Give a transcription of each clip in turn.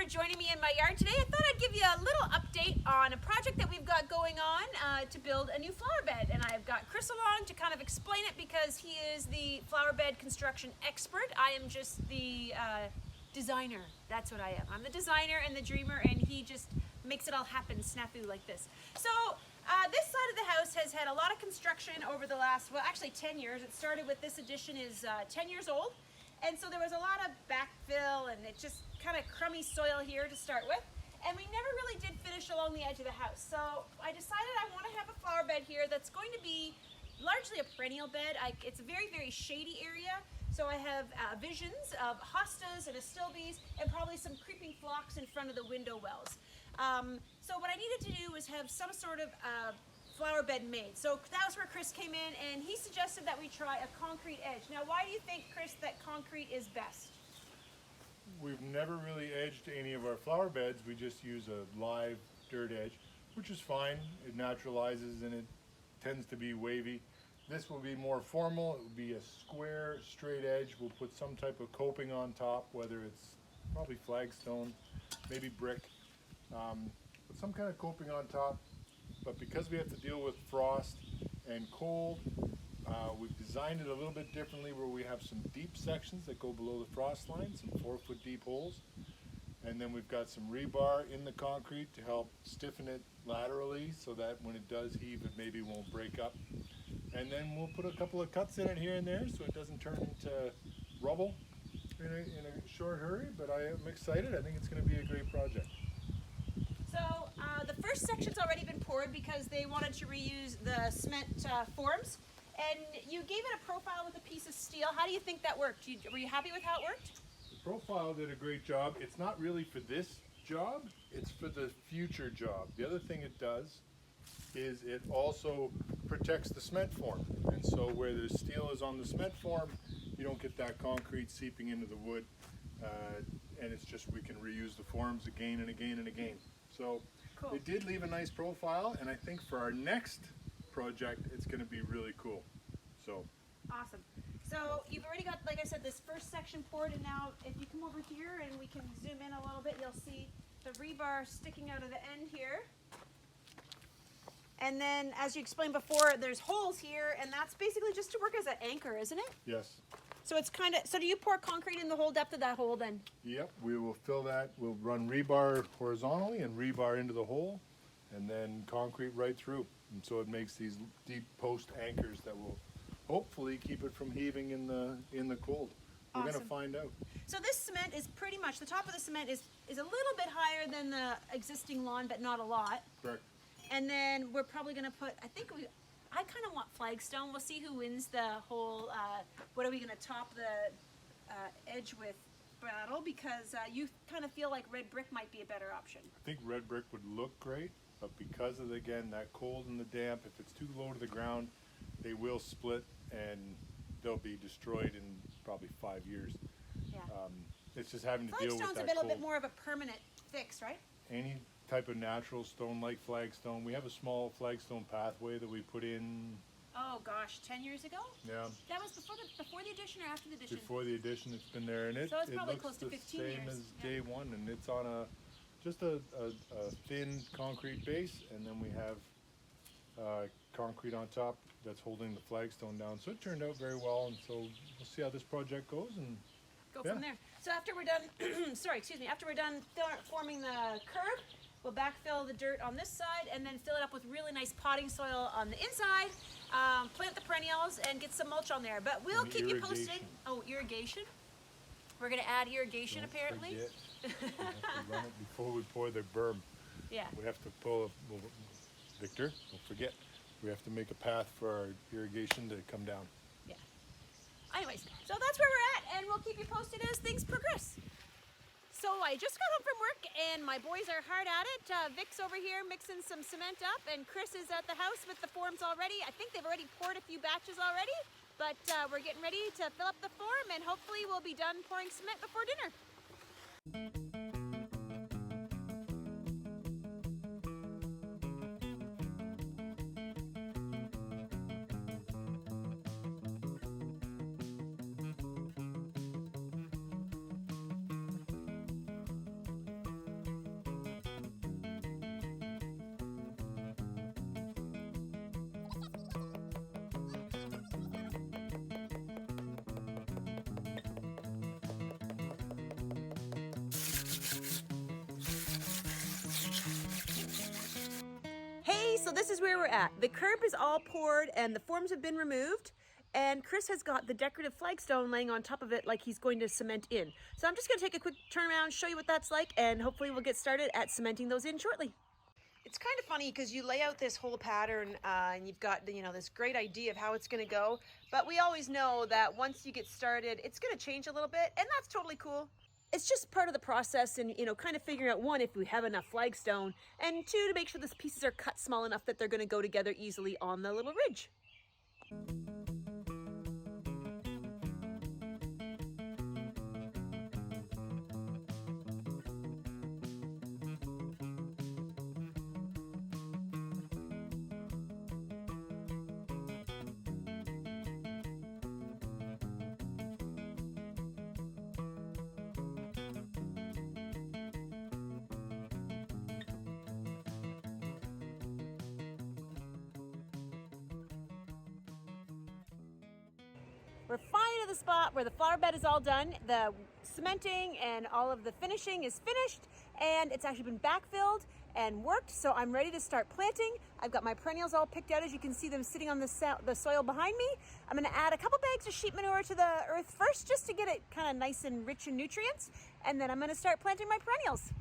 joining me in my yard today. I thought I'd give you a little update on a project that we've got going on to build a new flower bed. And I've got Chris along to kind of explain it because he is the flower bed construction expert. I am just the designer. That's what I am. I'm the designer and the dreamer, and he just makes it all happen snafu like this. So this side of the house has had a lot of construction over the last, well, actually 10 years. It started with this addition is 10 years old. And so there was a lot of backfill and it just kind of crummy soil here to start with. And we never really did finish along the edge of the house. So I decided I want to have a flower bed here that's going to be largely a perennial bed. It's a very, very shady area. So I have visions of hostas and astilbes and probably some creeping phlox in front of the window wells. So what I needed to do was have some sort of flower bed made. So that was where Chris came in, and he suggested that we try a concrete edge. Now, why do you think, Chris, that concrete is best? We've never really edged any of our flower beds. We just use a live dirt edge, which is fine. It naturalizes and it tends to be wavy. This will be more formal. It will be a square, straight edge. We'll put some type of coping on top, whether it's probably flagstone, maybe brick, but some kind of coping on top. But because we have to deal with frost and cold, we've designed it a little bit differently where we have some deep sections that go below the frost line, some 4-foot deep holes. And then we've got some rebar in the concrete to help stiffen it laterally so that when it does heave, it maybe won't break up. And then we'll put a couple of cuts in it here and there so it doesn't turn into rubble in a short hurry. But I am excited. I think it's going to be a great project. So the first section's already been poured because they wanted to reuse the cement forms. And you gave it a profile with a piece of steel. How do you think that worked? Were you happy with how it worked? The profile did a great job. It's not really for this job, it's for the future job. The other thing it does is it also protects the cement form. And so where the steel is on the cement form, you don't get that concrete seeping into the wood. And it's just, we can reuse the forms again and again and again. So cool. It did leave a nice profile, and I think for our next project, it's going to be really cool. So awesome. So you've already got, like I said, this first section poured, and now if you come over here and we can zoom in a little bit, you'll see the rebar sticking out of the end here. And then, as you explained before, there's holes here, and that's basically just to work as an anchor, isn't it? Yes. So it's kind of, so do you pour concrete in the whole depth of that hole then? Yep, we will fill that. We'll run rebar horizontally and rebar into the hole, and then concrete right through. And so it makes these deep post anchors that will hopefully keep it from heaving in the cold. We're awesome. going to find out. So this cement is pretty much, the top of the cement is a little bit higher than the existing lawn, but not a lot. Correct. And then we're probably going to put, I kind of want flagstone. We'll see who wins the whole, what are we going to top the edge with battle, because you kind of feel like red brick might be a better option. I think red brick would look great, but because of, again, that cold and the damp, if it's too low to the ground, they will split and they'll be destroyed in probably 5 years. Yeah. It's just having to deal with that Flagstone's a little cold. bit more of a permanent fix, right? Any type of natural stone like flagstone. We have a small flagstone pathway that we put in. Oh gosh, 10 years ago? Yeah. That was before the addition or after the addition? Before the addition, it's been there, and so it's probably looks close to 15 the years. same as day one, and it's on just a thin concrete base, and then we have concrete on top that's holding the flagstone down. So it turned out very well, and so we'll see how this project goes and go from there. So after we're done, after we're done forming the curb, we'll backfill the dirt on this side and then fill it up with really nice potting soil on the inside, plant the perennials and get some mulch on there. But we'll keep you posted. Oh, irrigation? We're going to add irrigation apparently. We have to run it before we pour the berm. Yeah. We have to pull, Victor, don't forget, we have to make a path for our irrigation to come down. Yeah. Anyways, so that's where we're at, and we'll keep you posted as things progress. So I just got home from work, and my boys are hard at it. Vic's over here mixing some cement up, and Chris is at the house with the forms already. I think they've already poured a few batches already, but we're getting ready to fill up the form, and hopefully we'll be done pouring cement before dinner. this is where we're at. The curb is all poured and the forms have been removed. And Chris has got the decorative flagstone laying on top of it like he's going to cement in. So I'm just going to take a quick turn around, show you what that's like, and hopefully we'll get started at cementing those in shortly. It's kind of funny because you lay out this whole pattern and you've got, you know, this great idea of how it's going to go. But we always know that once you get started, it's going to change a little bit, and that's totally cool. It's just part of the process, and, you know, kind of figuring out, one, if we have enough flagstone, and two, to make sure these pieces are cut small enough that they're going to go together easily on the little ridge. We're finally to the spot where the flower bed is all done. The cementing and all of the finishing is finished, and it's actually been backfilled and worked, so I'm ready to start planting. I've got my perennials all picked out, as you can see them sitting on the soil behind me. I'm gonna add a couple bags of sheep manure to the earth first, just to get it kind of nice and rich in nutrients, and then I'm gonna start planting my perennials.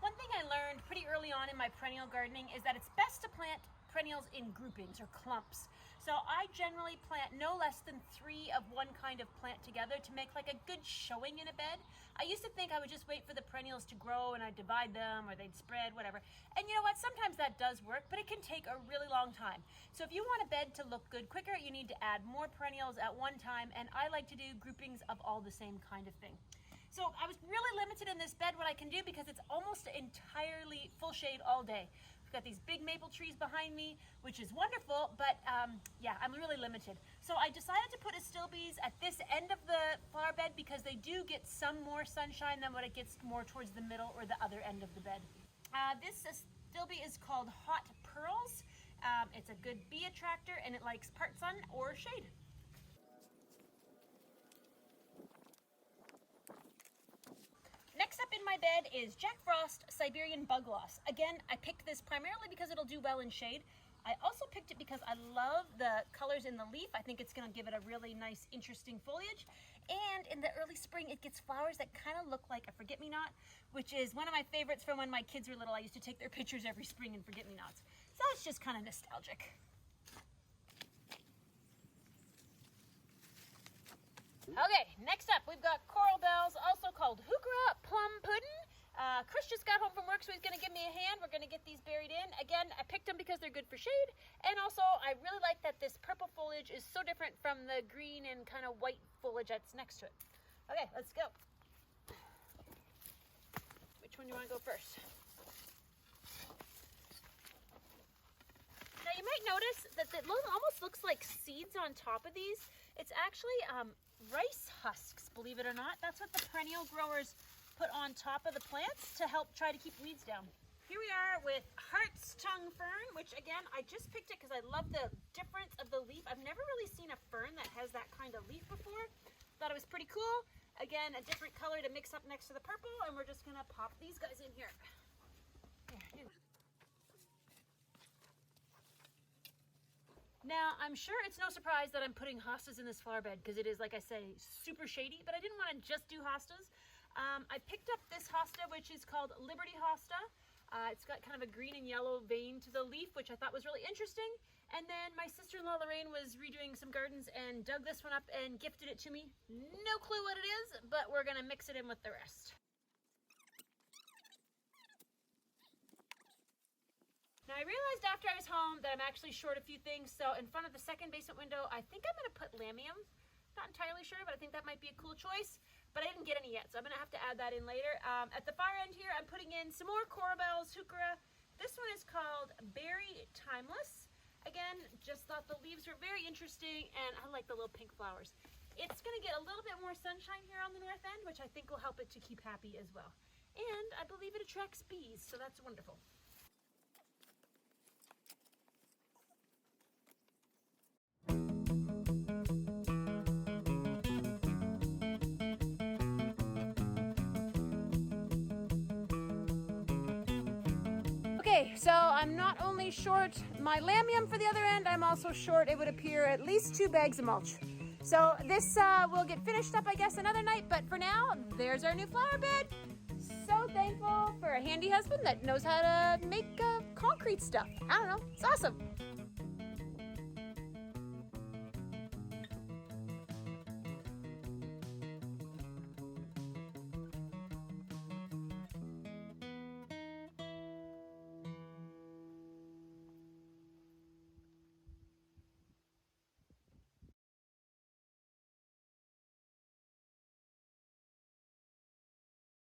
One thing I learned pretty early on in my perennial gardening is that it's best to plant perennials in groupings or clumps. So I generally plant no less than 3 of one kind of plant together to make like a good showing in a bed. I used to think I would just wait for the perennials to grow and I'd divide them or they'd spread, whatever. And you know what, sometimes that does work, but it can take a really long time. So if you want a bed to look good quicker, you need to add more perennials at one time, and I like to do groupings of all the same kind of thing. So I was really limited in this bed what I can do because it's almost entirely full shade all day. We've got these big maple trees behind me, which is wonderful, but yeah, I'm really limited. So I decided to put astilbes at this end of the flower bed because they do get some more sunshine than what it gets more towards the middle or the other end of the bed. This astilbe is called Hot Pearls. It's a good bee attractor, and it likes part sun or shade. Next up in my bed is Jack Frost Siberian Bug Loss. Again, I picked this primarily because it'll do well in shade. I also picked it because I love the colors in the leaf. I think it's going to give it a really nice, interesting foliage. And in the early spring, it gets flowers that kind of look like a forget-me-not, which is one of my favorites from when my kids were little. I used to take their pictures every spring in forget-me-nots. So it's just kind of nostalgic. Okay, next up we've got coral bells, also called heuchera plum pudding. Chris just got home from work, so he's going to give me a hand. We're going to get these buried in. Again, I picked them because they're good for shade, and also I really like that this purple foliage is so different from the green and kind of white foliage that's next to it. Okay, let's go. Which one do you want to go first? Now you might notice that it almost looks like seeds on top of these. It's actually rice husks, believe it or not. That's what the perennial growers put on top of the plants to help try to keep weeds down. Here we are with Heart's Tongue Fern, which again, I just picked it because I love the difference of the leaf. I've never really seen a fern that has that kind of leaf before. Thought it was pretty cool. Again, a different color to mix up next to the purple, and we're just gonna pop these guys in here. Here. Now, I'm sure it's no surprise that I'm putting hostas in this flower bed because it is, like I say, super shady, but I didn't want to just do hostas. I picked up this hosta, which is called Liberty Hosta. It's got kind of a green and yellow vein to the leaf, which I thought was really interesting. And then my sister-in-law Lorraine was redoing some gardens and dug this one up and gifted it to me. No clue what it is, but we're gonna mix it in with the rest. Now I realized after I was home that I'm actually short a few things, so in front of the second basement window, I think I'm gonna put lamium. Not entirely sure, but I think that might be a cool choice, but I didn't get any yet, so I'm gonna have to add that in later. At the far end here, I'm putting in some more coral bells, heuchera. This one is called Berry Timeless. Again, just thought the leaves were very interesting, and I like the little pink flowers. It's gonna get a little bit more sunshine here on the north end, which I think will help it to keep happy as well. And I believe it attracts bees, so that's wonderful. Okay, so I'm not only only short my lamium for the other end, I'm also short, it would appear, at least 2 bags of mulch. So this will get finished up, I guess, another night, but for now, there's our new flower bed. So thankful for a handy husband that knows how to make concrete stuff. I don't know, it's awesome.